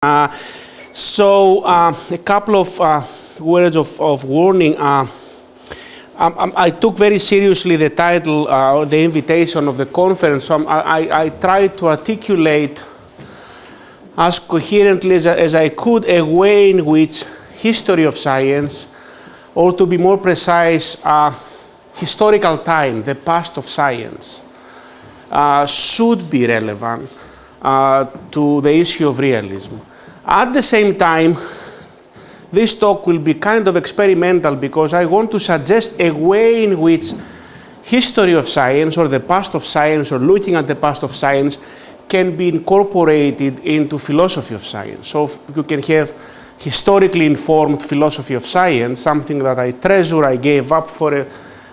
A couple of words of warning. I took very seriously the title, the invitation of the conference, so I tried to articulate as coherently as I could a way in which history of science, or to be more precise, historical time, the past of science, should be relevant to the issue of realism. At the same time, this talk will be kind of experimental because I want to suggest a way in which history of science or the past of science or looking at the past of science can be incorporated into philosophy of science. So you can have historically informed philosophy of science, something that I treasure, I gave up for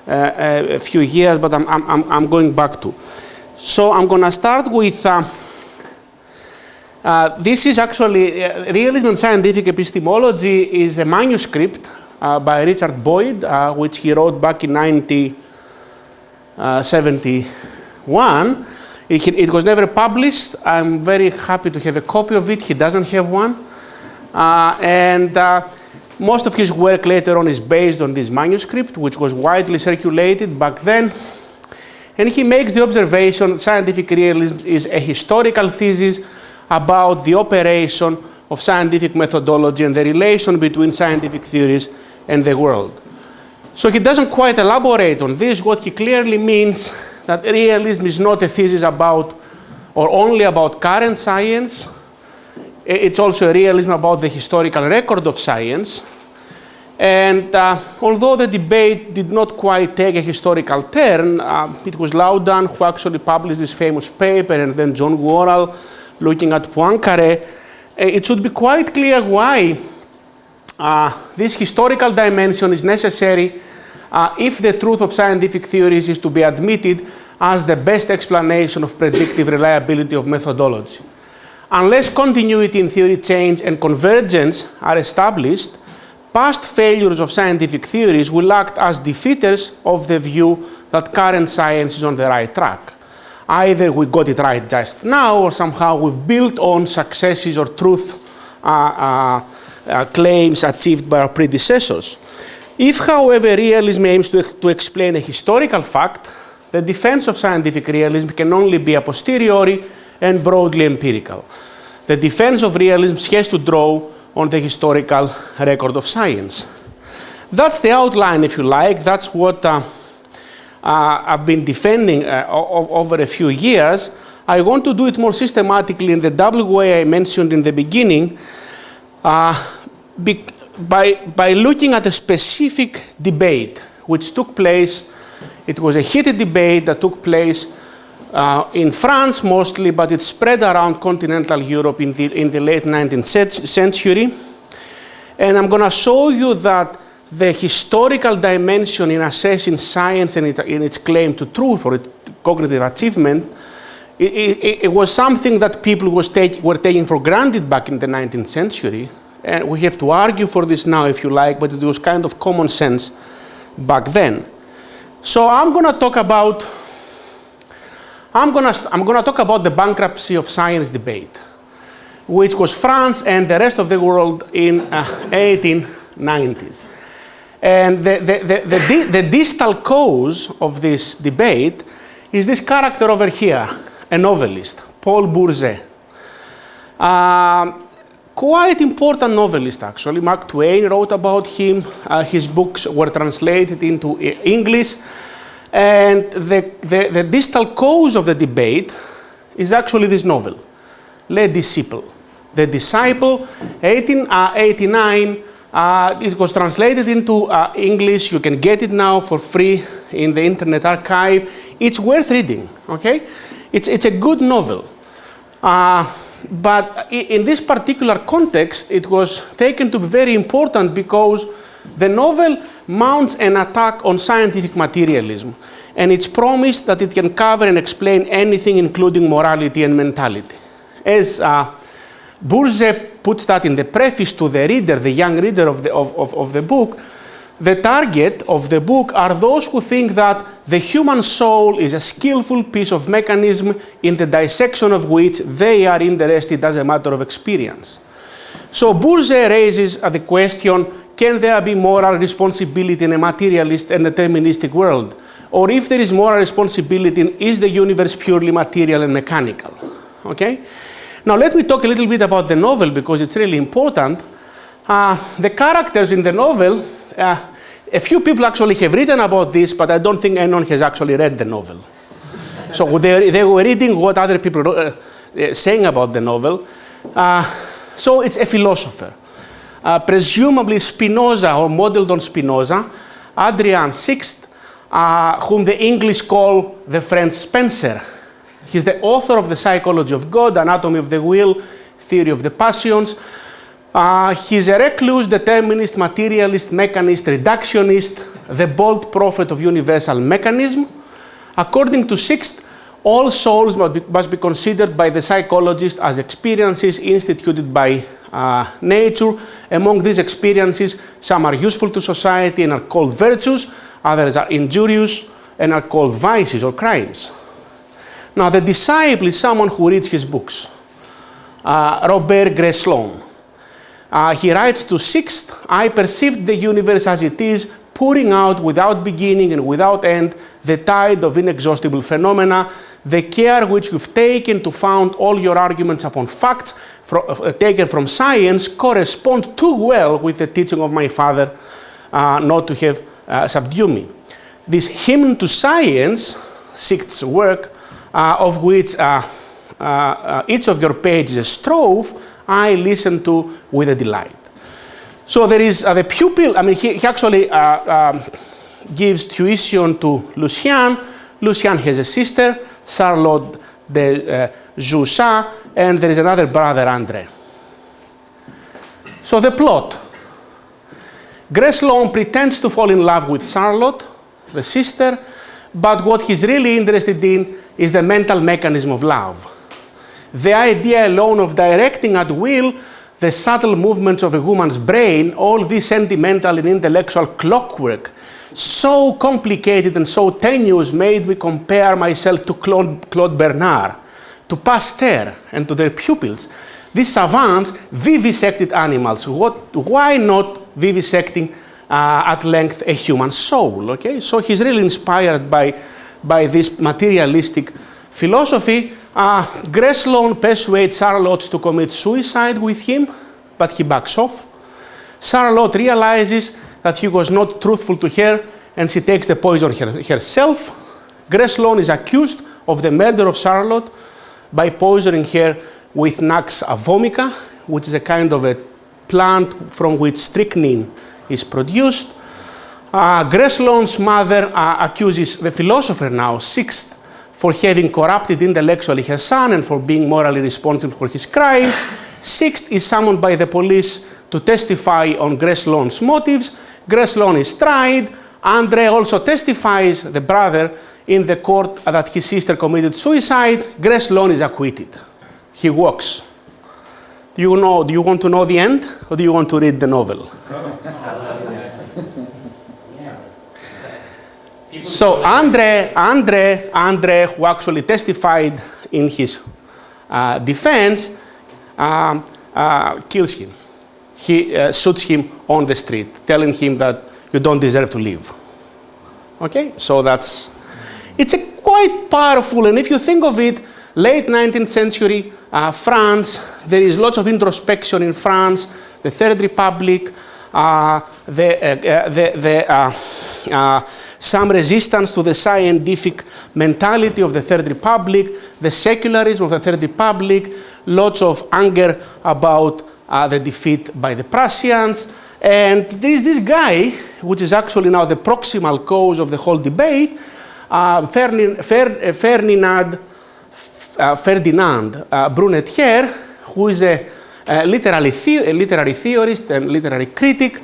a few years, but I'm going back to. So I'm going to start with this is actually, Realism and Scientific Epistemology is a manuscript by Richard Boyd, which he wrote back in 1971. It was never published. I'm very happy to have a copy of it. He doesn't have one. Most of his work later on is based on this manuscript, which was widely circulated back then. And he makes the observation that scientific realism is a historical thesis about the operation of scientific methodology and the relation between scientific theories and the world. So he doesn't quite elaborate on this. What he clearly means that realism is not a thesis about or only about current science. It's also a realism about the historical record of science. And although the debate did not quite take a historical turn, it was Laudan who actually published this famous paper, and then John Worrall looking at Poincaré. It should be quite clear why this historical dimension is necessary if the truth of scientific theories is to be admitted as the best explanation of predictive reliability of methodology. Unless continuity in theory change and convergence are established, past failures of scientific theories will act as defeaters of the view that current science is on the right track. Either we got it right just now, or somehow we've built on successes or truth claims achieved by our predecessors. If, however, realism aims to explain a historical fact, the defense of scientific realism can only be a posteriori and broadly empirical. The defense of realism has to draw on the historical record of science. That's the outline, if you like. That's what I've been defending over a few years. I want to do it more systematically in the double way I mentioned in the beginning by looking at a specific debate which took place. It was a heated debate that took place in France mostly, but it spread around continental Europe in the late 19th century. And I'm going to show you that the historical dimension in assessing science and in its claim to truth or its cognitive achievement, it was something that people were taking for granted back in the 19th century. And we have to argue for this now, if you like, but it was kind of common sense back then. So I'm going to talk about the bankruptcy of science debate, which was France and the rest of the world in 1890s. And the distal cause of this debate is this character over here, a novelist, Paul Bourget. Quite important novelist, actually. Mark Twain wrote about him. His books were translated into English. And the distal cause of the debate is actually this novel, Le Disciple. The Disciple, 1889, it was translated into English. You can get it now for free in the Internet Archive. It's worth reading, okay? It's a good novel. But in this particular context, it was taken to be very important because the novel mounts an attack on scientific materialism, and it's promised that it can cover and explain anything, including morality and mentality. As Bourget puts that in the preface to the reader, the young reader of the book, the target of the book are those who think that the human soul is a skillful piece of mechanism in the dissection of which they are interested as a matter of experience. So Bourget raises the question, can there be moral responsibility in a materialist and deterministic world? Or if there is moral responsibility, is the universe purely material and mechanical? Okay? Now let me talk a little bit about the novel because it's really important. The characters in the novel, a few people actually have written about this, but I don't think anyone has actually read the novel. So they were reading what other people were saying about the novel. So it's a philosopher. Presumably Spinoza, or modeled on Spinoza, Adrian VI, whom the English call the French Spencer. He's the author of The Psychology of God, Anatomy of the Will, Theory of the Passions. He's a recluse, determinist, materialist, mechanist, reductionist, the bold prophet of universal mechanism. According to Sixth, all souls must be considered by the psychologist as experiences instituted by nature. Among these experiences, some are useful to society and are called virtues, others are injurious and are called vices or crimes. Now, the disciple is someone who reads his books. Robert Gresslon. He writes to Sixth, I perceived the universe as it is, pouring out without beginning and without end, the tide of inexhaustible phenomena, the care which you've taken to found all your arguments upon facts taken from science correspond too well with the teaching of my father not to have subdued me. This hymn to science, Sixth's work, of which each of your pages is a strophe, I listen to with a delight. So there is the pupil, I mean, he actually gives tuition to Lucien. Lucien has a sister, Charlotte de Joussa, and there is another brother, André. So the plot. Gresslon pretends to fall in love with Charlotte, the sister, but what he's really interested in is the mental mechanism of love. The idea alone of directing at will the subtle movements of a woman's brain, all this sentimental and intellectual clockwork, so complicated and so tenuous, made me compare myself to Claude Bernard, to Pasteur, and to their pupils. These savants vivisected animals. Why not vivisecting at length a human soul? Okay, so he's really inspired by this materialistic philosophy. Gresslon persuades Charlotte to commit suicide with him, but he backs off. Charlotte realizes that he was not truthful to her, and she takes the poison herself. Gresslon is accused of the murder of Charlotte by poisoning her with Nux vomica, which is a kind of a plant from which strychnine is produced. Gresslon's mother accuses the philosopher now, Sixth, for having corrupted intellectually her son and for being morally responsible for his crime. Sixth is summoned by the police to testify on Gresslon's motives. Gresslon is tried. André also testifies, the brother, in the court that his sister committed suicide. Gresslon is acquitted. He walks. Do you want to know the end, or do you want to read the novel? So André, who actually testified in his defense, kills him. He shoots him on the street, telling him that you don't deserve to live. Okay, so it's a quite powerful, and if you think of it, late 19th century France, there is lots of introspection in France, the Third Republic, some resistance to the scientific mentality of the Third Republic, the secularism of the Third Republic, lots of anger about the defeat by the Prussians. And there is this guy, which is actually now the proximal cause of the whole debate, Ferdinand Brunetière, who is a literary theorist and literary critic,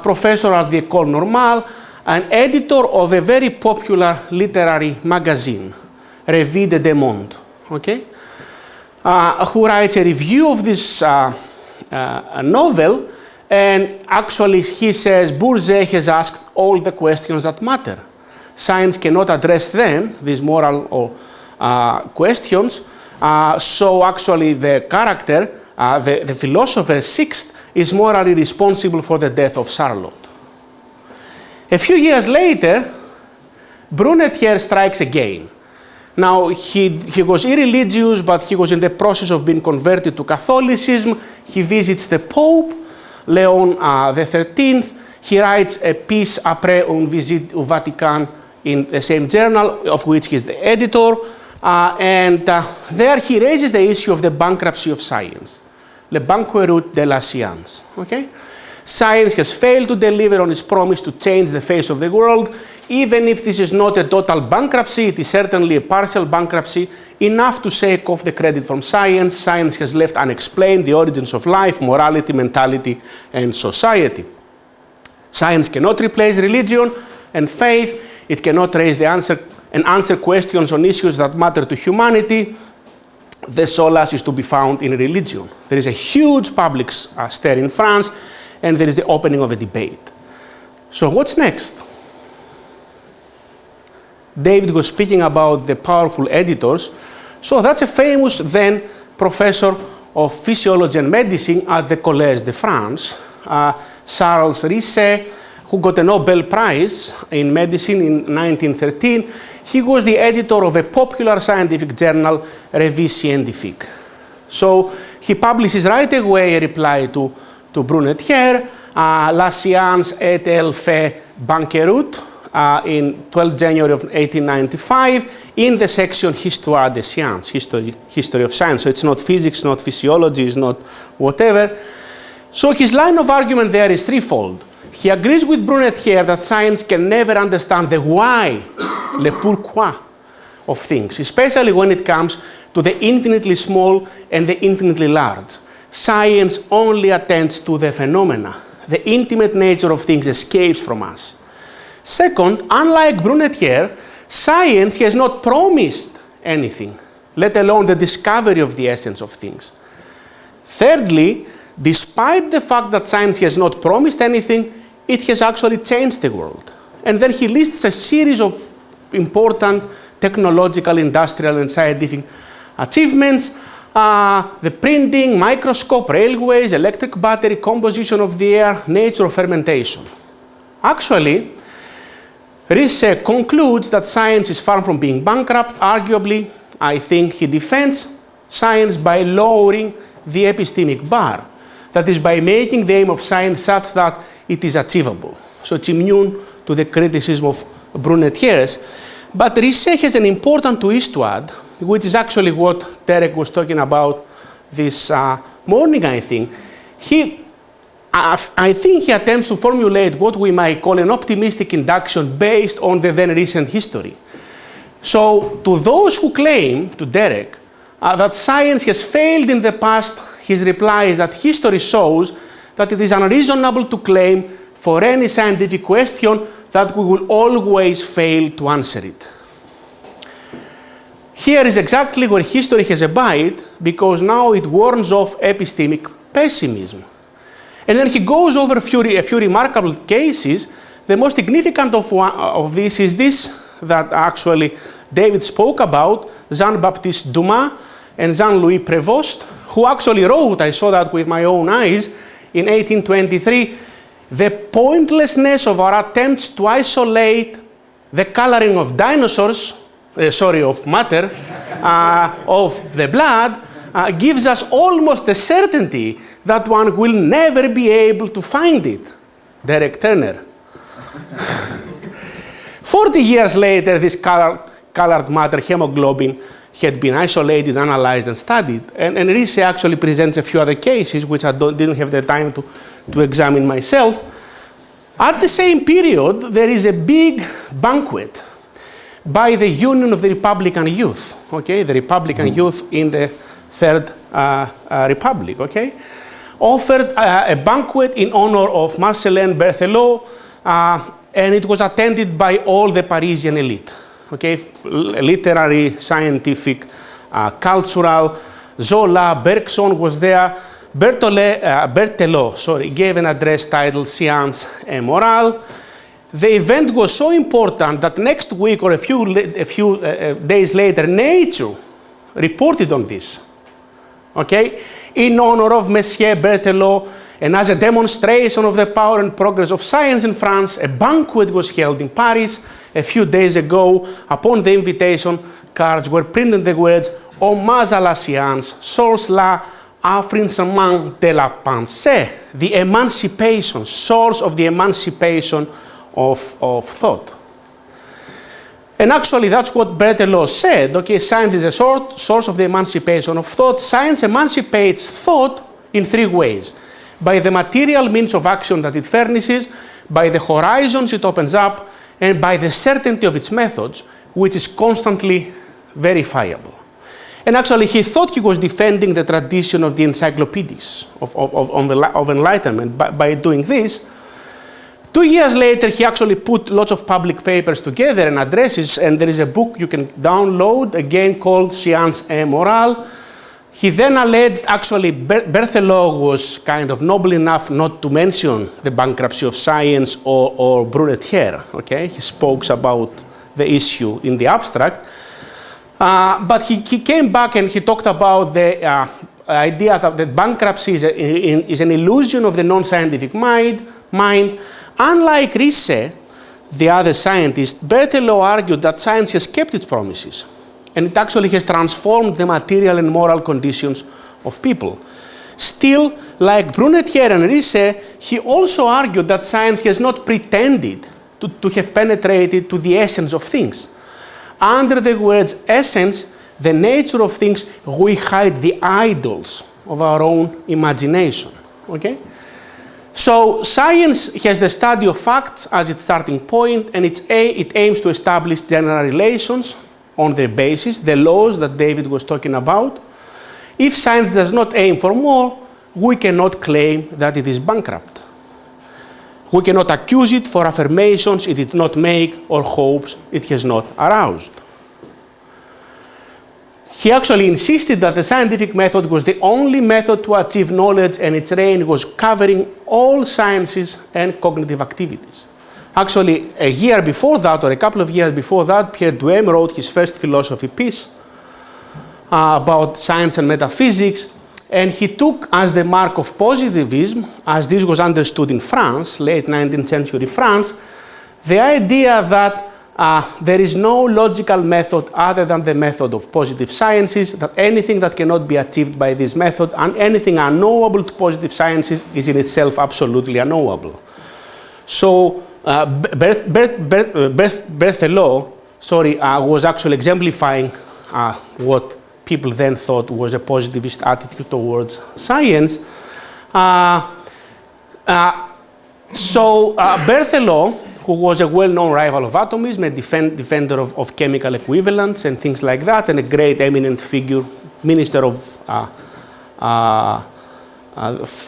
professor at the École Normale, an editor of a very popular literary magazine, Revue de Deux Mondes, okay? Who writes a review of this novel, and actually he says Bourget has asked all the questions that matter. Science cannot address them, these moral questions, so actually the character, the philosopher Sixth is morally responsible for the death of Charlotte. A few years later, Brunetière strikes again. Now, he was irreligious, but he was in the process of being converted to Catholicism. He visits the Pope, Leon XIII. He writes a piece après une visite au Vatican in the same journal, of which he is the editor. There he raises the issue of the bankruptcy of science, le banqueroute de la science. Okay? Science has failed to deliver on its promise to change the face of the world. Even if this is not a total bankruptcy, it is certainly a partial bankruptcy, enough to shake off the credit from science. Science has left unexplained the origins of life, morality, mentality, and society. Science cannot replace religion and faith. It cannot raise and answer questions on issues that matter to humanity. The solace is to be found in religion. There is a huge public stir in France, and there is the opening of a debate. So what's next? David was speaking about the powerful editors. So that's a famous then professor of physiology and medicine at the Collège de France, Charles Risset, who got a Nobel Prize in medicine in 1913. He was the editor of a popular scientific journal, Revue Scientifique. So he publishes right away a reply to Brunetière, La science est-elle fait banqueroute, in 12 January of 1895, in the section Histoire des sciences, history of science. So it's not physics, not physiology, it's not whatever. So his line of argument there is threefold. He agrees with Brunetière that science can never understand the why, le pourquoi of things, especially when it comes to the infinitely small and the infinitely large. Science only attends to the phenomena. The intimate nature of things escapes from us. Second, unlike Brunetière, science has not promised anything, let alone the discovery of the essence of things. Thirdly, despite the fact that science has not promised anything, it has actually changed the world. And then he lists a series of important technological, industrial, and scientific achievements, the printing, microscope, railways, electric battery, composition of the air, nature of fermentation. Actually, Risset concludes that science is far from being bankrupt. Arguably, I think he defends science by lowering the epistemic bar. That is, by making the aim of science such that it is achievable. So it's immune to the criticism of Brunetière's. But Risset has an important twist to add, which is actually what Derek was talking about this morning, I think. I think he attempts to formulate what we might call an optimistic induction based on the then recent history. So to those who claim, to Derek, that science has failed in the past, his reply is that history shows that it is unreasonable to claim for any scientific question that we will always fail to answer it. Here is exactly where history has a bite, because now it warns off epistemic pessimism. And then he goes over a few remarkable cases. The most significant of this is this that actually David spoke about, Jean-Baptiste Dumas and Jean-Louis Prévost, who actually wrote, I saw that with my own eyes, in 1823, the pointlessness of our attempts to isolate the coloring of dinosaurs, of matter, of the blood, gives us almost the certainty that one will never be able to find it. Derek Turner. 40 years later, this colored matter, hemoglobin, had been isolated, analyzed, and studied. And Risset actually presents a few other cases, which I didn't have the time to examine myself. At the same period, there is a big banquet by the Union of the Republican Youth, okay? The Republican Youth in the Third Republic, okay? Offered a banquet in honor of Marcellin Berthelot, and it was attended by all the Parisian elite, okay? Literary, scientific, cultural. Zola, Bergson was there. Berthelot gave an address titled Science et Morale. The event was so important that next week or a few days later, Nature reported on this. Okay? in honor of Monsieur Berthelot, and as a demonstration of the power and progress of science in France, a banquet was held in Paris a few days ago. Upon the invitation cards were printed the words Hommage à la science, source la affranchissement de la pensée, the emancipation, source of the emancipation of thought. And actually, that's what Berthelot said. Okay, science is a source of the emancipation of thought. Science emancipates thought in three ways: by the material means of action that it furnishes, by the horizons it opens up, and by the certainty of its methods, which is constantly verifiable. And actually, he thought he was defending the tradition of the encyclopedias of enlightenment by doing this. 2 years later, he actually put lots of public papers together and addresses, and there is a book you can download, again called Science et Morale. He then alleged, actually, Berthelot was kind of noble enough not to mention the bankruptcy of science or Brunetière, okay? He spoke about the issue in the abstract. But he came back and he talked about the idea that bankruptcy is an illusion of the non-scientific mind. Unlike Risse, the other scientist, Berthelot argued that science has kept its promises, and it actually has transformed the material and moral conditions of people. Still, like Brunetière and Risse, he also argued that science has not pretended to have penetrated to the essence of things. Under the words essence, the nature of things, we hide the idols of our own imagination. Okay? So science has the study of facts as its starting point, and it aims to establish general relations on their basis, the laws that David was talking about. If science does not aim for more, we cannot claim that it is bankrupt. We cannot accuse it for affirmations it did not make or hopes it has not aroused. He actually insisted that the scientific method was the only method to achieve knowledge, and its reign was covering all sciences and cognitive activities. Actually, a year before that, or a couple of years before that, Pierre Duhem wrote his first philosophy piece about science and metaphysics, and he took as the mark of positivism, as this was understood in France, late 19th century France, the idea that there is no logical method other than the method of positive sciences, that anything that cannot be achieved by this method and anything unknowable to positive sciences is in itself absolutely unknowable. So Berthelot, was actually exemplifying what people then thought was a positivist attitude towards science. Berthelot, who was a well-known rival of atomism, a defender of chemical equivalents and things like that, and a great eminent figure, minister of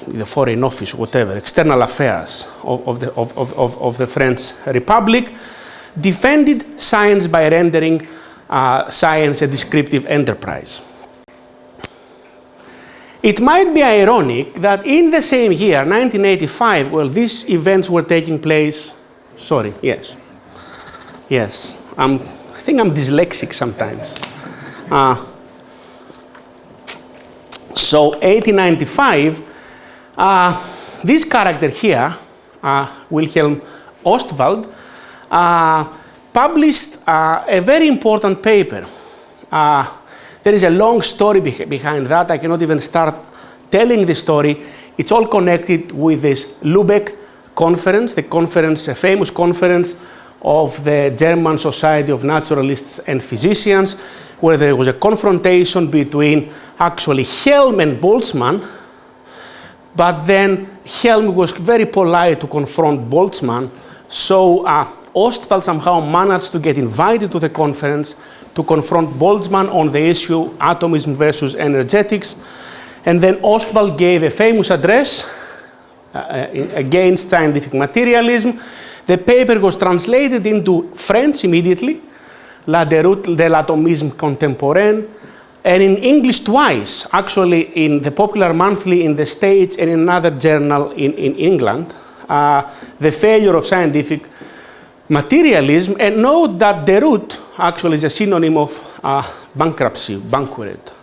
the Foreign Office, whatever, external affairs of the French Republic, defended science by rendering science a descriptive enterprise. It might be ironic that in the same year, 1985, well, these events were taking place. Sorry, yes. I think I'm dyslexic sometimes. 1895, this character here, Wilhelm Ostwald, published a very important paper. There is a long story behind that. I cannot even start telling the story. It's all connected with this Lübeck conference, a famous conference of the German Society of Naturalists and Physicians, where there was a confrontation between actually Helm and Boltzmann, but then Helm was very polite to confront Boltzmann, so Ostwald somehow managed to get invited to the conference to confront Boltzmann on the issue atomism versus energetics, and then Ostwald gave a famous address against scientific materialism. The paper was translated into French immediately, La déroute de l'atomisme contemporain, and in English twice, actually in the Popular Monthly in the States and in another journal in England, The Failure of Scientific Materialism. And note that déroute actually is a synonym of bankruptcy, banquet.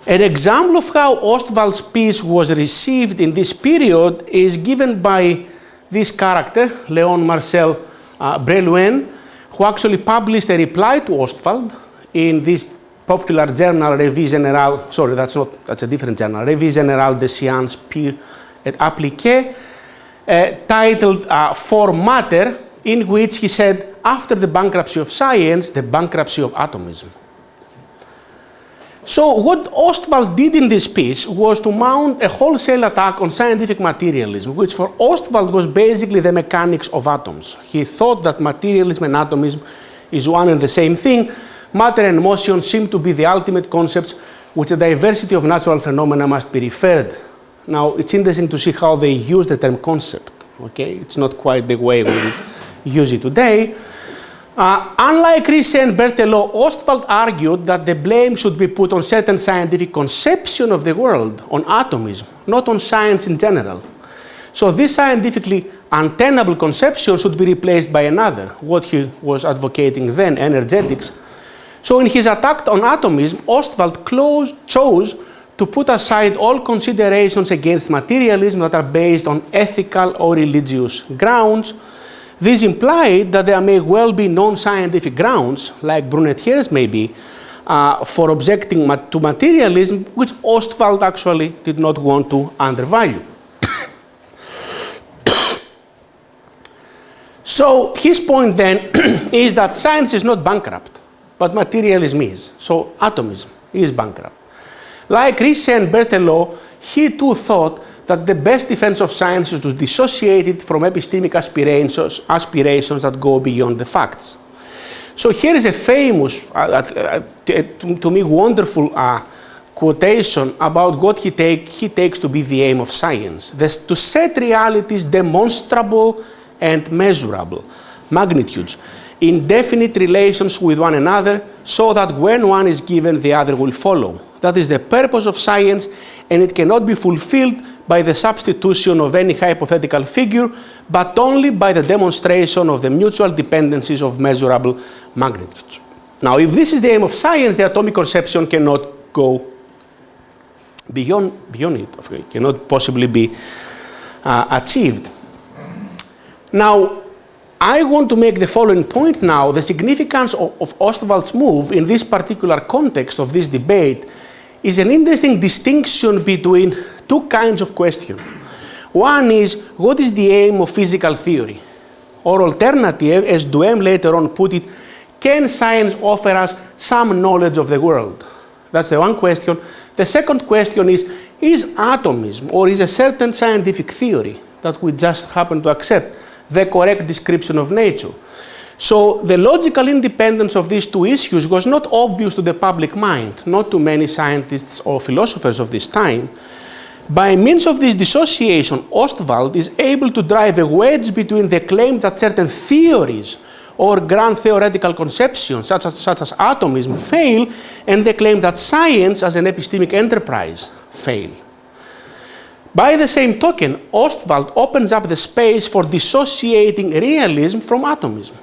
An example of how Ostwald's piece was received in this period is given by this character, Léon Marcel Brillouin, who actually published a reply to Ostwald in this popular journal, Revue Générale, sorry, that's a different journal, Revue Générale des Sciences Pures et Appliquées, titled For Matter, in which he said, after the bankruptcy of science, the bankruptcy of atomism. So what Ostwald did in this piece was to mount a wholesale attack on scientific materialism, which for Ostwald was basically the mechanics of atoms. He thought that materialism and atomism is one and the same thing. Matter and motion seem to be the ultimate concepts which a diversity of natural phenomena must be referred. Now, it's interesting to see how they use the term concept. Okay? It's not quite the way we use it today. Unlike Ricci and Berthelot, Ostwald argued that the blame should be put on certain scientific conception of the world, on atomism, not on science in general. So this scientifically untenable conception should be replaced by another, what he was advocating then, energetics. So in his attack on atomism, Ostwald chose to put aside all considerations against materialism that are based on ethical or religious grounds. This implied that there may well be non-scientific grounds, like Brunetière's may be, for objecting to materialism, which Ostwald actually did not want to undervalue. So his point then is that science is not bankrupt, but materialism is. So atomism is bankrupt. Like Ricci and Berthelot, he too thought that the best defense of science is to dissociate it from epistemic aspirations that go beyond the facts. So here is a famous, to me, wonderful quotation about what he takes to be the aim of science. To set realities demonstrable and measurable, magnitudes, in definite relations with one another, so that when one is given, the other will follow. That is the purpose of science, and it cannot be fulfilled by the substitution of any hypothetical figure, but only by the demonstration of the mutual dependencies of measurable magnitudes. Now, if this is the aim of science, the atomic conception cannot go beyond it, okay? Cannot possibly be achieved. Now, I want to make the following point now. The significance of Ostwald's move in this particular context of this debate is an interesting distinction between two kinds of questions. One is, what is the aim of physical theory? Or alternative, as Duhem later on put it, can science offer us some knowledge of the world? That's the one question. The second question is atomism, or is a certain scientific theory that we just happen to accept the correct description of nature? So the logical independence of these two issues was not obvious to the public mind, not to many scientists or philosophers of this time. By means of this dissociation, Ostwald is able to drive a wedge between the claim that certain theories or grand theoretical conceptions, such as atomism, fail, and the claim that science as an epistemic enterprise fail. By the same token, Ostwald opens up the space for dissociating realism from atomism.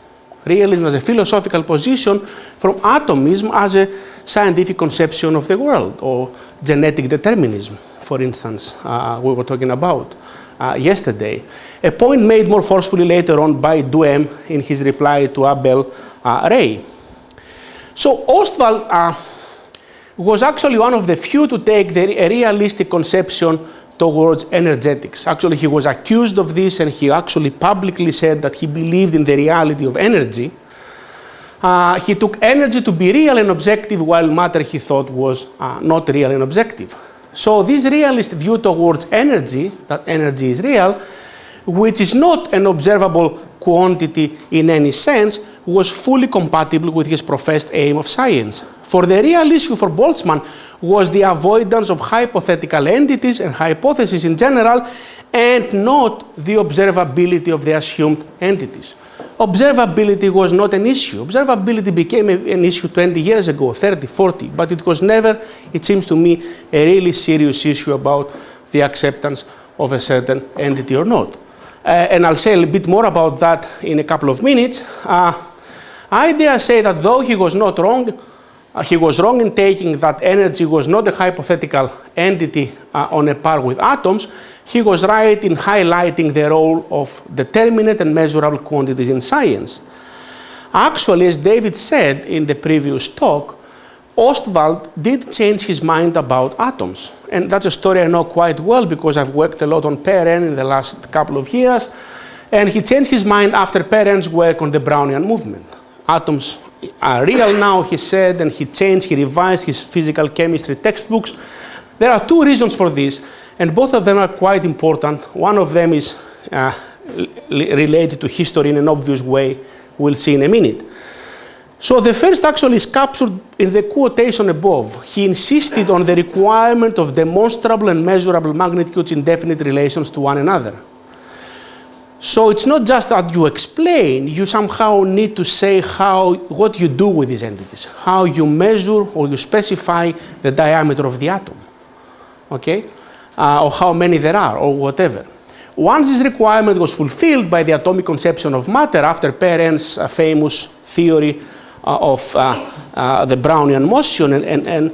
Realism as a philosophical position from atomism as a scientific conception of the world, or genetic determinism, for instance, we were talking about yesterday. A point made more forcefully later on by Duhem in his reply to Abel Ray. So Ostwald was actually one of the few to take a realistic conception towards energetics. Actually, he was accused of this, and he actually publicly said that he believed in the reality of energy. He took energy to be real and objective, while matter he thought was not real and objective. So this realist view towards energy, that energy is real, which is not an observable quantity in any sense, was fully compatible with his professed aim of science. For the real issue for Boltzmann was the avoidance of hypothetical entities and hypotheses in general, and not the observability of the assumed entities. Observability was not an issue. Observability became an issue 20 years ago, 30, 40, but it was never, it seems to me, a really serious issue about the acceptance of a certain entity or not. And I'll say a bit more about that in a couple of minutes. I dare say that though he was not wrong, He was wrong in taking that energy was not a hypothetical entity on a par with atoms. He was right in highlighting the role of determinate and measurable quantities in science. Actually, as David said in the previous talk, Ostwald did change his mind about atoms. And that's a story I know quite well because I've worked a lot on Perrin in the last couple of years. And he changed his mind after Perrin's work on the Brownian movement. Atoms are real now, he said, and he revised his physical chemistry textbooks. There are two reasons for this, and both of them are quite important. One of them is related to history in an obvious way. We'll see in a minute. So the first actually is captured in the quotation above. He insisted on the requirement of demonstrable and measurable magnitudes in definite relations to one another. So it's not just that you explain, you somehow need to say what you do with these entities, how you measure or you specify the diameter of the atom, okay? Or how many there are, or whatever. Once this requirement was fulfilled by the atomic conception of matter after Perrin's famous theory of the Brownian motion, and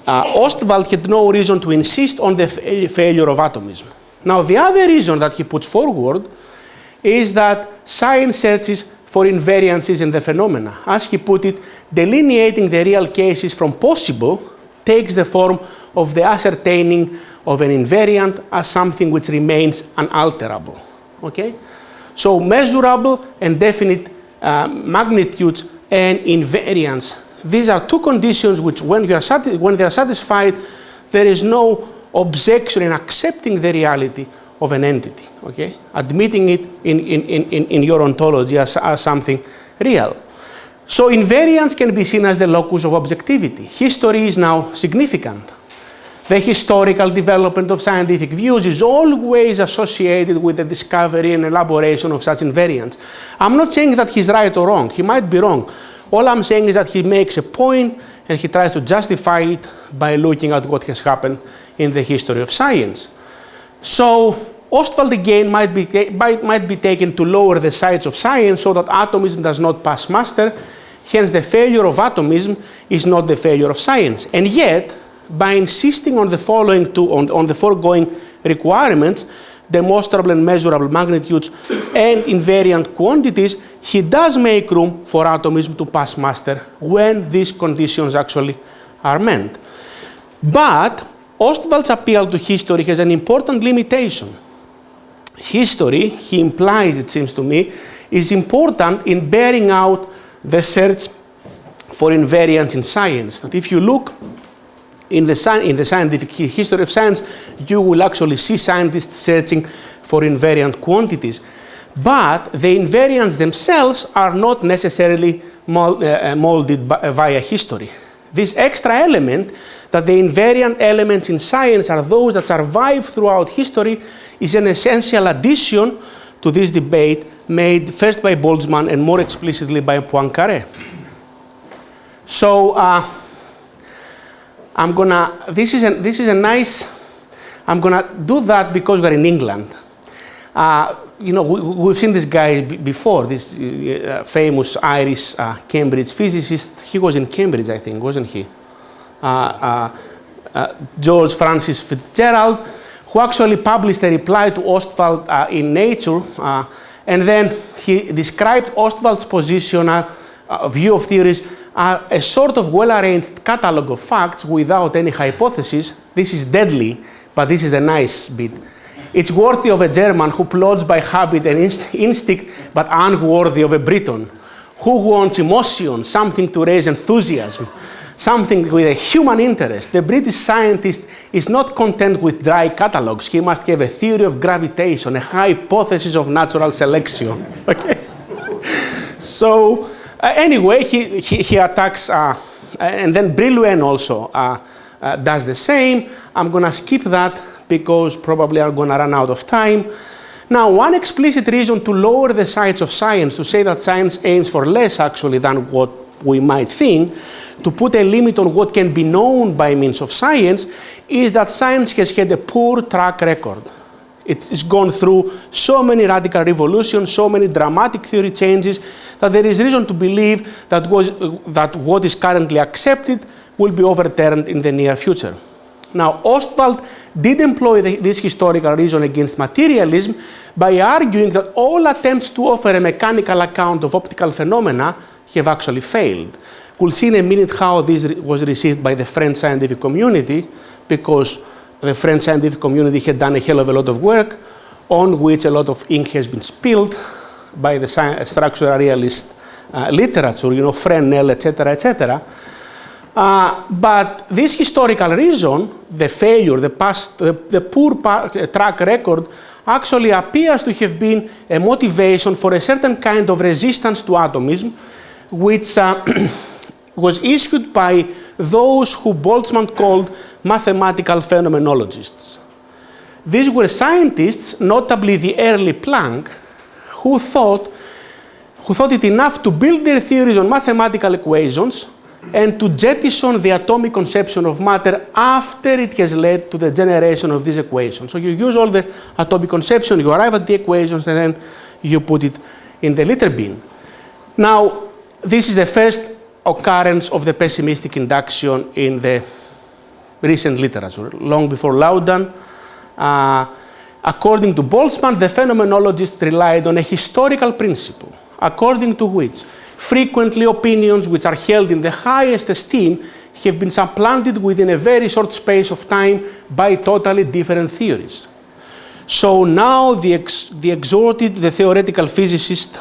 Ostwald had no reason to insist on the failure of atomism. Now, the other reason that he puts forward is that science searches for invariances in the phenomena. As he put it, delineating the real cases from possible takes the form of the ascertaining of an invariant as something which remains unalterable. Okay? So measurable and definite magnitudes and invariance. These are two conditions which when they are satisfied, there is no objection in accepting the reality of an entity, okay? Admitting it in your ontology as something real. So invariance can be seen as the locus of objectivity. History is now significant. The historical development of scientific views is always associated with the discovery and elaboration of such invariants. I'm not saying that he's right or wrong. He might be wrong. All I'm saying is that he makes a point and he tries to justify it by looking at what has happened in the history of science. So Ostwald again might be taken to lower the sides of science so that atomism does not pass muster. Hence, the failure of atomism is not the failure of science. And yet, by insisting on the foregoing requirements, demonstrable and measurable magnitudes and invariant quantities, he does make room for atomism to pass muster when these conditions actually are meant. But Ostwald's appeal to history has an important limitation. History, he implies, it seems to me, is important in bearing out the search for invariance in science. That if you look in the scientific history of science, you will actually see scientists searching for invariant quantities. But the invariants themselves are not necessarily molded via history. This extra element, that the invariant elements in science are those that survive throughout history, is an essential addition to this debate made first by Boltzmann and more explicitly by Poincaré. So I'm gonna do that because we're in England. You know, we've seen this guy before, this famous Irish Cambridge physicist. He was in Cambridge, I think, wasn't he? George Francis Fitzgerald, who actually published a reply to Ostwald in Nature, and then he described Ostwald's position, view of theories, a sort of well-arranged catalogue of facts without any hypothesis. This is deadly, but this is the nice bit. It's worthy of a German who plods by habit and instinct, but unworthy of a Briton, who wants emotion, something to raise enthusiasm, something with a human interest. The British scientist is not content with dry catalogues. He must have a theory of gravitation, a hypothesis of natural selection. Okay? So, anyway, he attacks, and then Brillouin also does the same. I'm going to skip that because probably I'm going to run out of time. Now, one explicit reason to lower the sides of science, to say that science aims for less actually than what we might think, to put a limit on what can be known by means of science, is that science has had a poor track record It's gone through so many radical revolutions, so many dramatic theory changes, that there is reason to believe that what is currently accepted will be overturned in the near future. Now, Ostwald did employ this historical reason against materialism by arguing that all attempts to offer a mechanical account of optical phenomena have actually failed. We'll see in a minute how this was received by the French scientific community, because the French scientific community had done a hell of a lot of work on which a lot of ink has been spilled by the structural realist literature, you know, Fresnel, etc., etc. But this historical reason, the failure, the past, the poor track record, actually appears to have been a motivation for a certain kind of resistance to atomism, which was issued by those who Boltzmann called mathematical phenomenologists. These were scientists, notably the early Planck, who thought it enough to build their theories on mathematical equations and to jettison the atomic conception of matter after it has led to the generation of these equations. So you use all the atomic conception, you arrive at the equations, and then you put it in the litter bin. Now, this is the first occurrence of the pessimistic induction in the recent literature, long before Laudan. According to Boltzmann, the phenomenologists relied on a historical principle, according to which frequently opinions which are held in the highest esteem have been supplanted within a very short space of time by totally different theories. So now they exhorted the theoretical physicists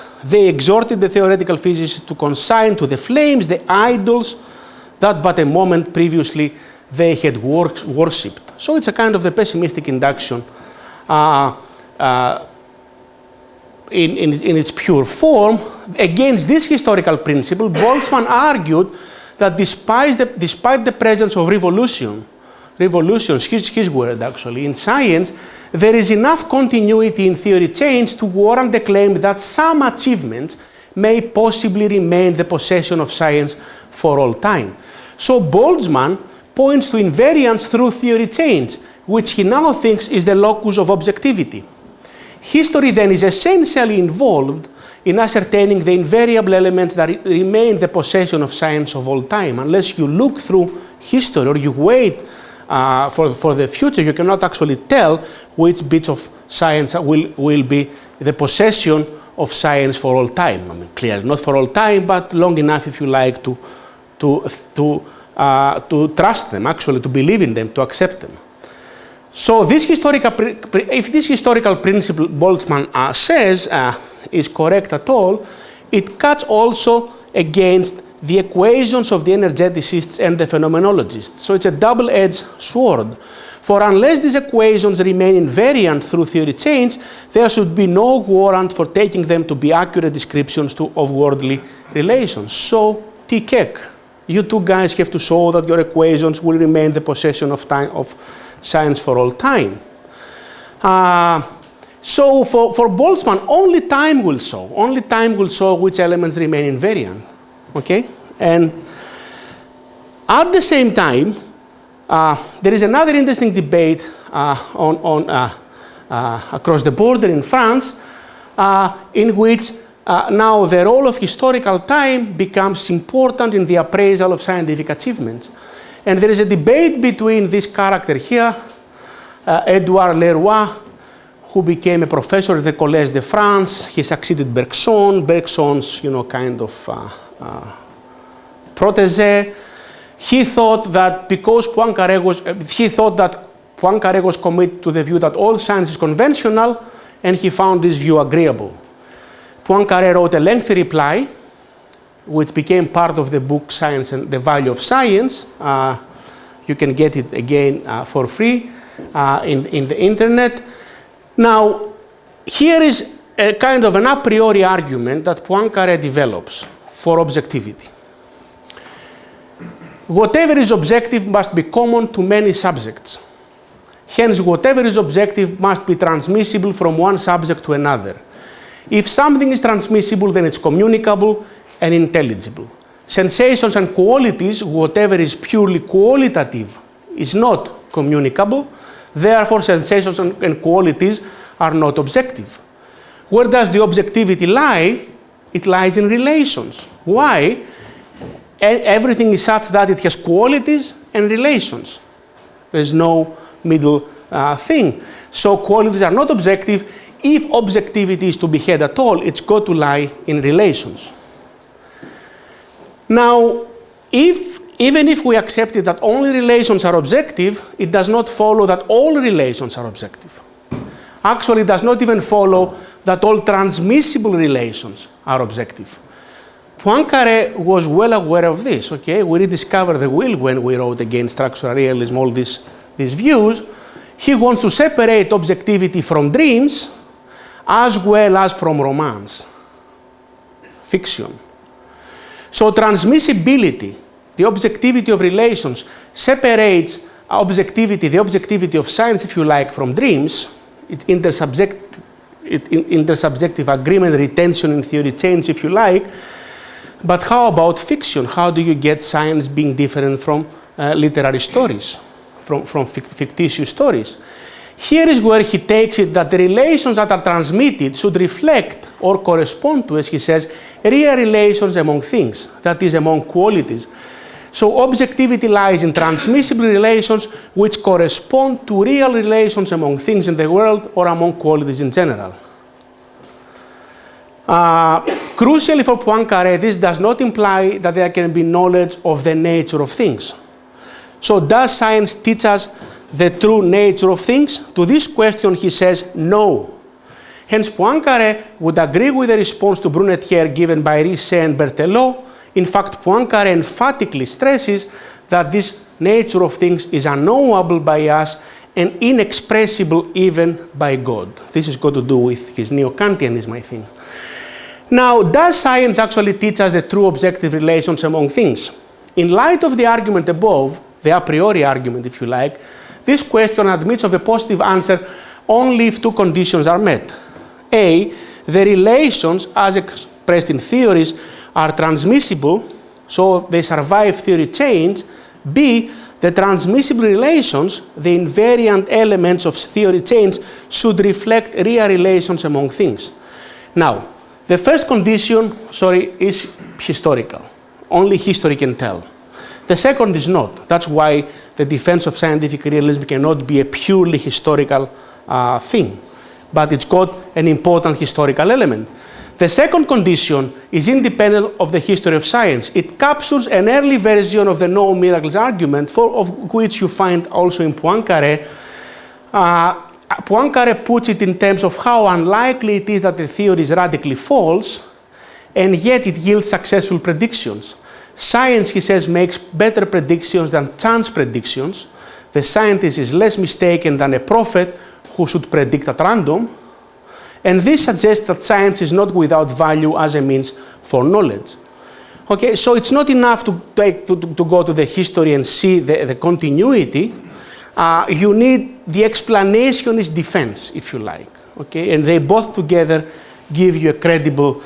to consign to the flames the idols that but a moment previously they had worshipped. So it's a kind of the pessimistic induction in its pure form. Against this historical principle, Boltzmann argued that despite the presence of revolutions, his word actually, in science, there is enough continuity in theory change to warrant the claim that some achievements may possibly remain the possession of science for all time. So Boltzmann points to invariance through theory change, which he now thinks is the locus of objectivity. History then is essentially involved in ascertaining the invariable elements that remain the possession of science of all time. Unless you look through history or you wait for the future, you cannot actually tell which bits of science will be the possession of science for all time. I mean, clearly not for all time, but long enough, if you like, to trust them, actually, to believe in them, to accept them. So if this historical principle Boltzmann says is correct at all, it cuts also against the equations of the energeticists and the phenomenologists. So it's a double-edged sword. For unless these equations remain invariant through theory change, there should be no warrant for taking them to be accurate descriptions of worldly relations. So, T-Kek, you two guys have to show that your equations will remain the possession of science for all time. So for Boltzmann, only time will show which elements remain invariant. Okay? And at the same time, there is another interesting debate across the border in France, in which now the role of historical time becomes important in the appraisal of scientific achievements. And there is a debate between this character here, Edouard Leroy, who became a professor at the Collège de France. He succeeded Bergson's, kind of protege. He thought that because Poincaré was committed to the view that all science is conventional, and he found this view agreeable. Poincaré wrote a lengthy reply, which became part of the book Science and the Value of Science. You can get it again for free in the internet. Now, here is a kind of an a priori argument that Poincaré develops for objectivity. Whatever is objective must be common to many subjects. Hence, whatever is objective must be transmissible from one subject to another. If something is transmissible, then it's communicable and intelligible. Sensations and qualities, whatever is purely qualitative, is not communicable. Therefore, sensations and qualities are not objective. Where does the objectivity lie? It lies in relations. Why? Everything is such that it has qualities and relations. There's no middle thing. So qualities are not objective. If objectivity is to be had at all, it's got to lie in relations. Now, even if we accepted that only relations are objective, it does not follow that all relations are objective. Actually, it does not even follow that all transmissible relations are objective. Poincaré was well aware of this, okay? We rediscovered the wheel when we wrote against structural realism, all these views. He wants to separate objectivity from dreams as well as from romance, fiction. So transmissibility, the objectivity of relations, separates objectivity, the objectivity of science, if you like, from dreams. It's intersubjective agreement, retention in theory change, if you like. But how about fiction? How do you get science being different from literary stories, from fictitious stories? Here is where he takes it that the relations that are transmitted should reflect or correspond to, as he says, real relations among things, that is, among qualities. So objectivity lies in transmissible relations which correspond to real relations among things in the world or among qualities in general. Crucially for Poincaré, this does not imply that there can be knowledge of the nature of things. So does science teach us the true nature of things? To this question he says no. Hence Poincaré would agree with the response to Brunetière given by Risset and Berthelot. In fact, Poincaré emphatically stresses that this nature of things is unknowable by us and inexpressible even by God. This has got to do with his neo-Kantianism, I think. Now, does science actually teach us the true objective relations among things? In light of the argument above, the a priori argument, if you like, this question admits of a positive answer only if two conditions are met. A, the relations as expressed in theories are transmissible, so they survive theory change. B, the transmissible relations, the invariant elements of theory change, should reflect real relations among things. Now, the first condition, is historical. Only history can tell. The second is not. That's why the defense of scientific realism cannot be a purely historical thing, but it's got an important historical element. The second condition is independent of the history of science. It captures an early version of the no miracles argument, of which you find also in Poincaré. Poincaré puts it in terms of how unlikely it is that the theory is radically false, and yet it yields successful predictions. Science, he says, makes better predictions than chance predictions. The scientist is less mistaken than a prophet who should predict at random. And this suggests that science is not without value as a means for knowledge. Okay, so it's not enough to go to the history and see the continuity. You need the explanationist defense, if you like. Okay, and they both together give you a credible,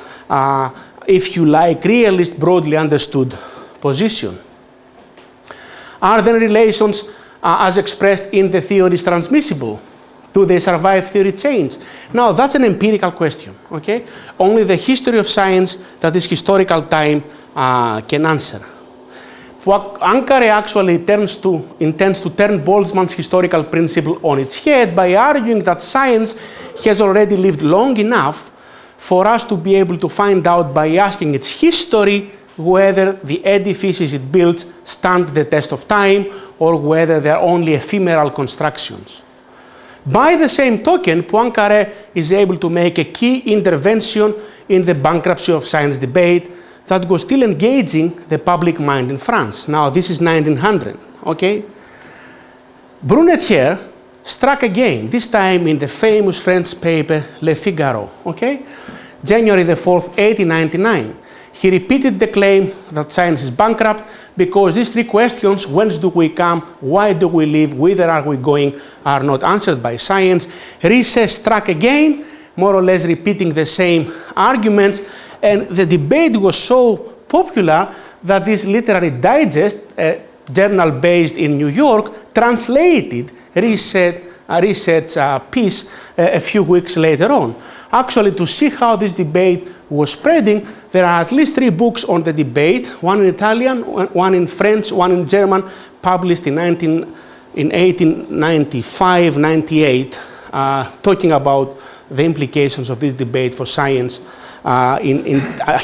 if you like, realist, broadly understood position. Are then relations as expressed in the theories transmissible? Do they survive theory change? No, that's an empirical question, okay? Only the history of science, that is historical time, can answer. Poincaré actually intends to turn Boltzmann's historical principle on its head by arguing that science has already lived long enough for us to be able to find out by asking its history whether the edifices it builds stand the test of time or whether they are only ephemeral constructions. By the same token, Poincaré is able to make a key intervention in the bankruptcy of science debate that was still engaging the public mind in France. Now, this is 1900, okay? Brunetière struck again, this time in the famous French paper Le Figaro, okay? January the 4th, 1899. He repeated the claim that science is bankrupt because these three questions, whence do we come, why do we live, whither are we going, are not answered by science. Risset struck again, more or less repeating the same arguments, and the debate was so popular that this literary digest, a journal based in New York, translated Risset research piece a few weeks later on. Actually, to see how this debate was spreading, there are at least 3 books on the debate, one in Italian, one in French, one in German, published in 1895, 98, talking about the implications of this debate for science. I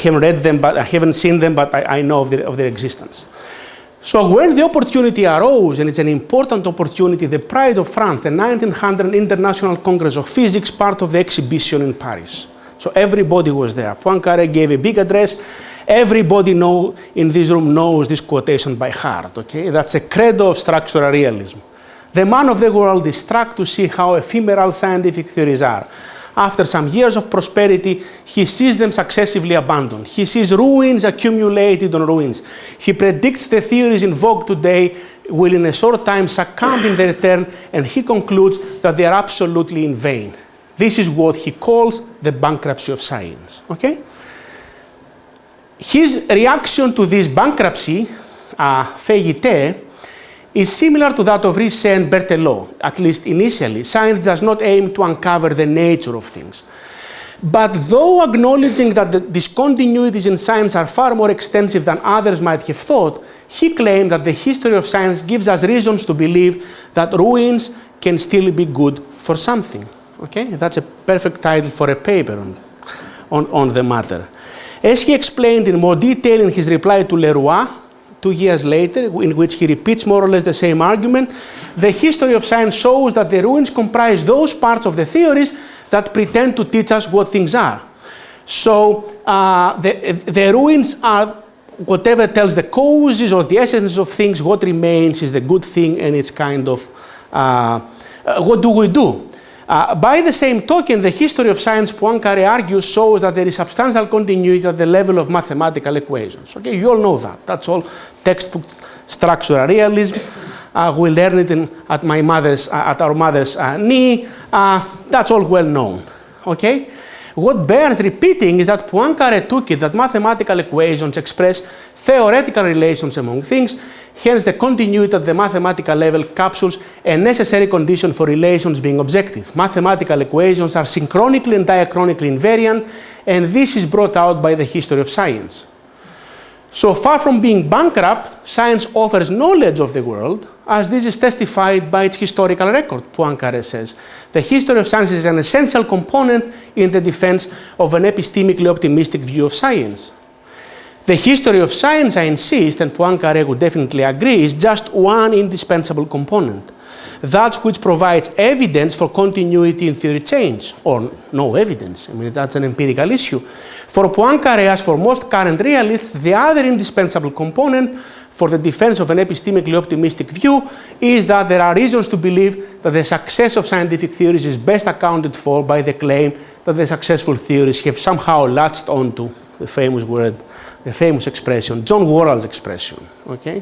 haven't read them, but I haven't seen them, but I know of their existence. So when the opportunity arose, and it's an important opportunity, the Pride of France, the 1900 International Congress of Physics, part of the exhibition in Paris. So everybody was there. Poincaré gave a big address. Everybody in this room knows this quotation by heart, okay? That's a credo of structural realism. The man of the world is struck to see how ephemeral scientific theories are. After some years of prosperity, he sees them successively abandoned. He sees ruins accumulated on ruins. He predicts the theories in vogue today will in a short time succumb in their turn, and he concludes that they are absolutely in vain. This is what he calls the bankruptcy of science. Okay? His reaction to this bankruptcy, faillite, is similar to that of Riche and Berthelot, at least initially. Science does not aim to uncover the nature of things. But though acknowledging that the discontinuities in science are far more extensive than others might have thought, he claimed that the history of science gives us reasons to believe that ruins can still be good for something. Okay? That's a perfect title for a paper on the matter. As he explained in more detail in his reply to Leroy, 2 years later, in which he repeats more or less the same argument, the history of science shows that the ruins comprise those parts of the theories that pretend to teach us what things are. So the ruins are whatever tells the causes or the essence of things. What remains is the good thing, and it's kind of what do we do? By the same token, the history of science, Poincaré argues, shows that there is substantial continuity at the level of mathematical equations. Okay, you all know that. That's all textbook structural realism. We learned it at our mother's knee. That's all well known. Okay? What bears repeating is that Poincaré took it that mathematical equations express theoretical relations among things, hence the continuity at the mathematical level captures a necessary condition for relations being objective. Mathematical equations are synchronically and diachronically invariant, and this is brought out by the history of science. So far from being bankrupt, science offers knowledge of the world, as this is testified by its historical record, Poincaré says. The history of science is an essential component in the defense of an epistemically optimistic view of science. The history of science, I insist, and Poincaré would definitely agree, is just one indispensable component. That which provides evidence for continuity in theory change, or no evidence. I mean, that's an empirical issue. For Poincaré, as for most current realists, the other indispensable component for the defense of an epistemically optimistic view is that there are reasons to believe that the success of scientific theories is best accounted for by the claim that the successful theories have somehow latched onto the famous word, the famous expression, John Worrall's expression, okay?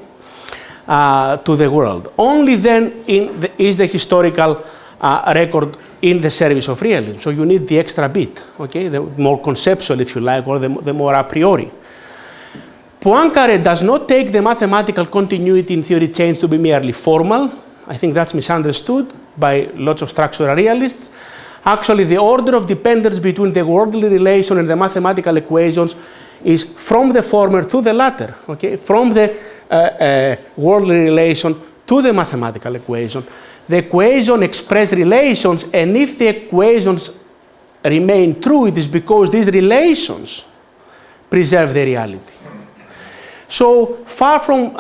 To the world. Only then is the historical record in the service of realism. So you need the extra bit, okay? The more conceptual, if you like, or the more a priori. Poincaré does not take the mathematical continuity in theory change to be merely formal. I think that's misunderstood by lots of structural realists. Actually, the order of dependence between the worldly relation and the mathematical equations is from the former to the latter, okay? From the worldly relation to the mathematical equation. The equation expresses relations, and if the equations remain true, it is because these relations preserve the reality. So far from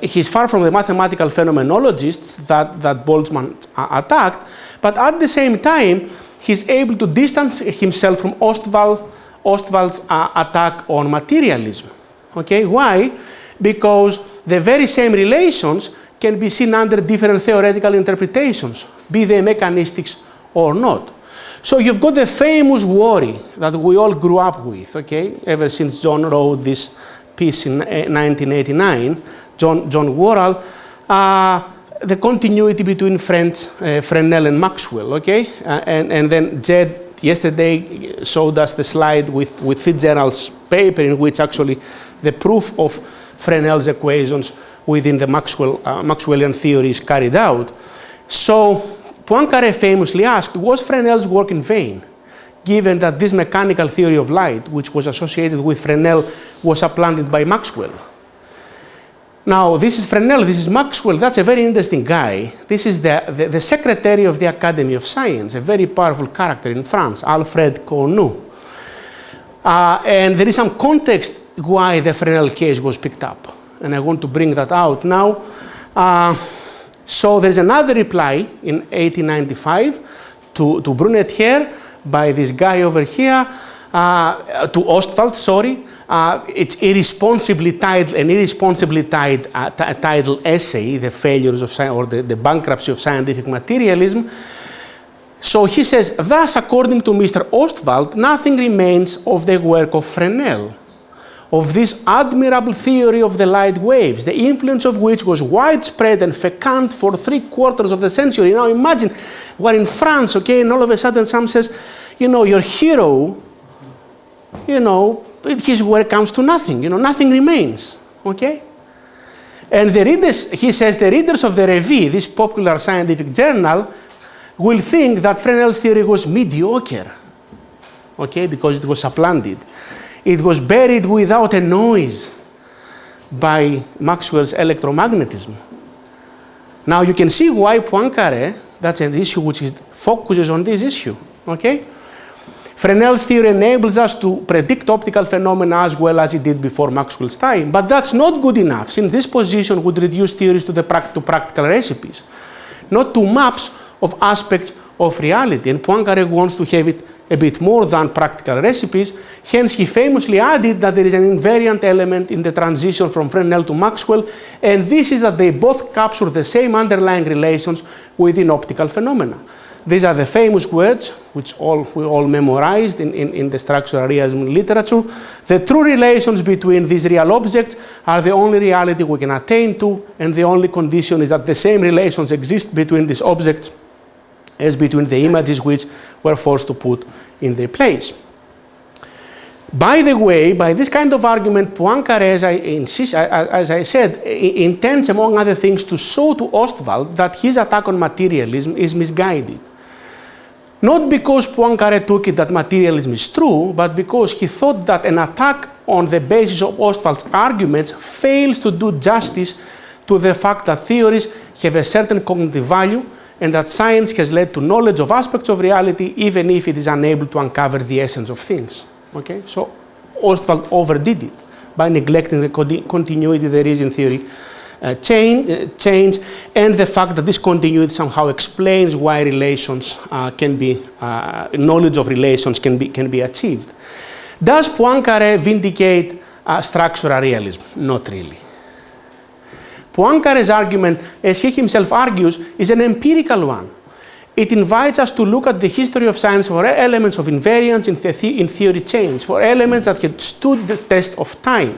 he's far from the mathematical phenomenologists that Boltzmann attacked, but at the same time, he's able to distance himself from Ostwald's attack on materialism. Okay, why? Because the very same relations can be seen under different theoretical interpretations, be they mechanistics or not. So you've got the famous worry that we all grew up with, okay, ever since John wrote this piece in 1989, John Worrall, the continuity between Fresnel and Maxwell, okay, and then Jed yesterday showed us the slide with Fitzgerald's paper in which actually the proof of Fresnel's equations within the Maxwellian theory is carried out. So Poincaré famously asked, was Fresnel's work in vain, given that this mechanical theory of light, which was associated with Fresnel, was supplanted by Maxwell? Now, this is Fresnel, this is Maxwell. That's a very interesting guy. This is the secretary of the Academy of Science, a very powerful character in France, Alfred Cornu. And there is some context why the Fresnel case was picked up. And I want to bring that out now. So there's another reply in 1895 to Brunet here by this guy over here, to Ostwald, sorry. It's irresponsibly titled, an irresponsibly titled essay, The Failures of Science, or the Bankruptcy of Scientific Materialism. So he says, thus, according to Mr. Ostwald, nothing remains of the work of Fresnel, of this admirable theory of the light waves, the influence of which was widespread and fecund for 3/4 of the century. Now imagine, we're in France, okay, and all of a sudden some says, you know, your hero, you know, his work comes to nothing, you know, nothing remains, okay? And the readers, he says, the readers of the Revue, this popular scientific journal, will think that Fresnel's theory was mediocre, okay, because it was supplanted. It was buried without a noise by Maxwell's electromagnetism. Now you can see why Poincaré, that's an issue which focuses on this issue, okay? Fresnel's theory enables us to predict optical phenomena as well as it did before Maxwell's time, but that's not good enough, since this position would reduce theories to practical recipes, not to maps of aspects of reality. And Poincaré wants to have it a bit more than practical recipes. Hence, he famously added that there is an invariant element in the transition from Fresnel to Maxwell, and this is that they both capture the same underlying relations within optical phenomena. These are the famous words, which we all memorized in the structural realism literature. The true relations between these real objects are the only reality we can attain to, and the only condition is that the same relations exist between these objects as between the images which were forced to put in their place. By the way, by this kind of argument, Poincaré, as I said, intends, among other things, to show to Ostwald that his attack on materialism is misguided. Not because Poincaré took it that materialism is true, but because he thought that an attack on the basis of Ostwald's arguments fails to do justice to the fact that theories have a certain cognitive value and that science has led to knowledge of aspects of reality even if it is unable to uncover the essence of things. Okay? So Ostwald overdid it by neglecting the continuity there is in theory change, and the fact that this continuity somehow explains why relations knowledge of relations can be achieved. Does Poincaré vindicate structural realism? Not really. Poincaré's argument, as he himself argues, is an empirical one. It invites us to look at the history of science for elements of invariance in theory change, for elements that had stood the test of time.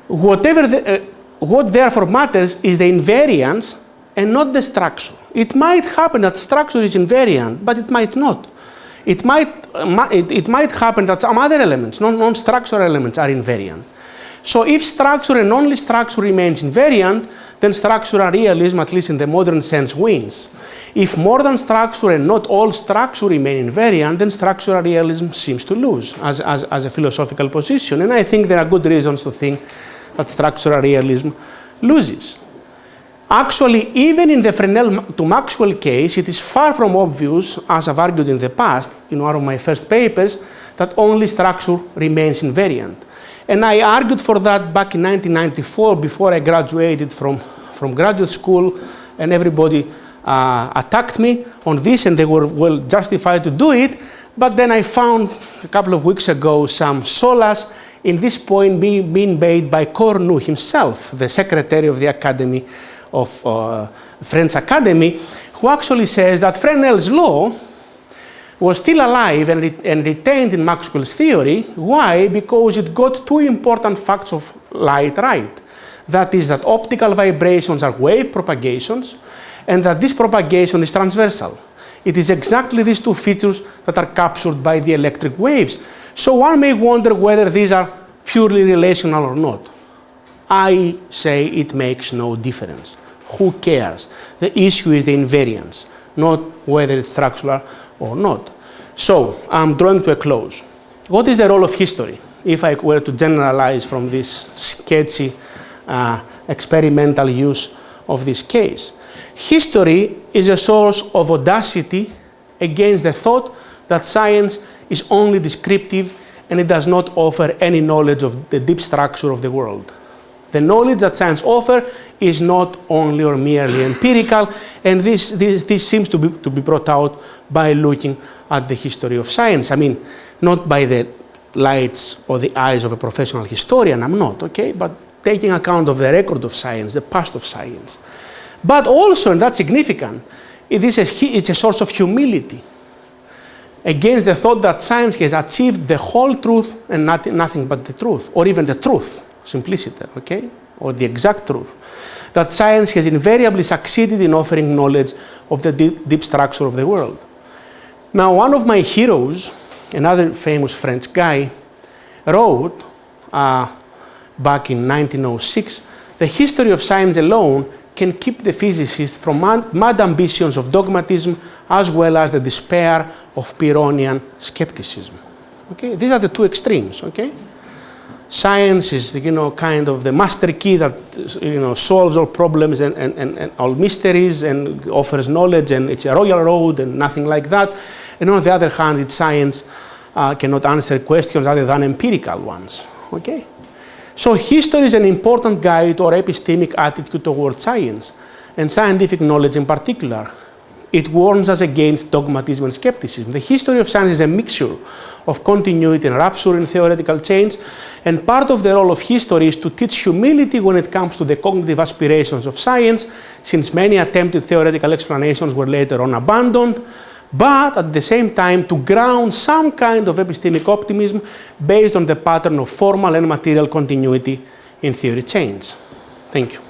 What therefore matters is the invariance and not the structure. It might happen that structure is invariant, but it might not. It might happen that some other elements, non-structural elements, are invariant. So if structure and only structure remains invariant, then structural realism, at least in the modern sense, wins. If more than structure and not all structure remain invariant, then structural realism seems to lose as a philosophical position. And I think there are good reasons to think that structural realism loses. Actually, even in the Fresnel to Maxwell case, it is far from obvious, as I've argued in the past, in one of my first papers, that only structure remains invariant. And I argued for that back in 1994, before I graduated from graduate school, and everybody attacked me on this, and they were well justified to do it. But then I found a couple of weeks ago some solace in this point being made by Cornu himself, the secretary of the Academy of French Academy, who actually says that Fresnel's law was still alive and retained in Maxwell's theory. Why? Because it got two important facts of light right. That is that optical vibrations are wave propagations, and that this propagation is transversal. It is exactly these two features that are captured by the electric waves. So one may wonder whether these are purely relational or not. I say it makes no difference. Who cares? The issue is the invariance, not whether it's structural or not. So I'm drawing to a close. What is the role of history? If I were to generalize from this sketchy experimental use of this case. History is a source of audacity against the thought that science is only descriptive and it does not offer any knowledge of the deep structure of the world. The knowledge that science offers is not only or merely empirical, and this seems to be brought out by looking at the history of science. I mean, not by the lights or the eyes of a professional historian, I'm not, okay? But taking account of the record of science, the past of science. But also, and that's significant, it's a source of humility against the thought that science has achieved the whole truth and nothing but the truth, or even the truth, simpliciter, okay? Or the exact truth. That science has invariably succeeded in offering knowledge of the deep structure of the world. Now, one of my heroes, another famous French guy, wrote back in 1906, the history of science alone can keep the physicists from mad ambitions of dogmatism as well as the despair of Pyrrhonian skepticism. Okay? These are the two extremes. Okay? Science is, kind of the master key that, solves all problems and all mysteries and offers knowledge, and it's a royal road and nothing like that. And on the other hand, it's science cannot answer questions other than empirical ones. Okay? So history is an important guide or epistemic attitude towards science, and scientific knowledge in particular. It warns us against dogmatism and skepticism. The history of science is a mixture of continuity and rupture in theoretical change, and part of the role of history is to teach humility when it comes to the cognitive aspirations of science, since many attempted theoretical explanations were later on abandoned, but at the same time to ground some kind of epistemic optimism based on the pattern of formal and material continuity in theory change. Thank you.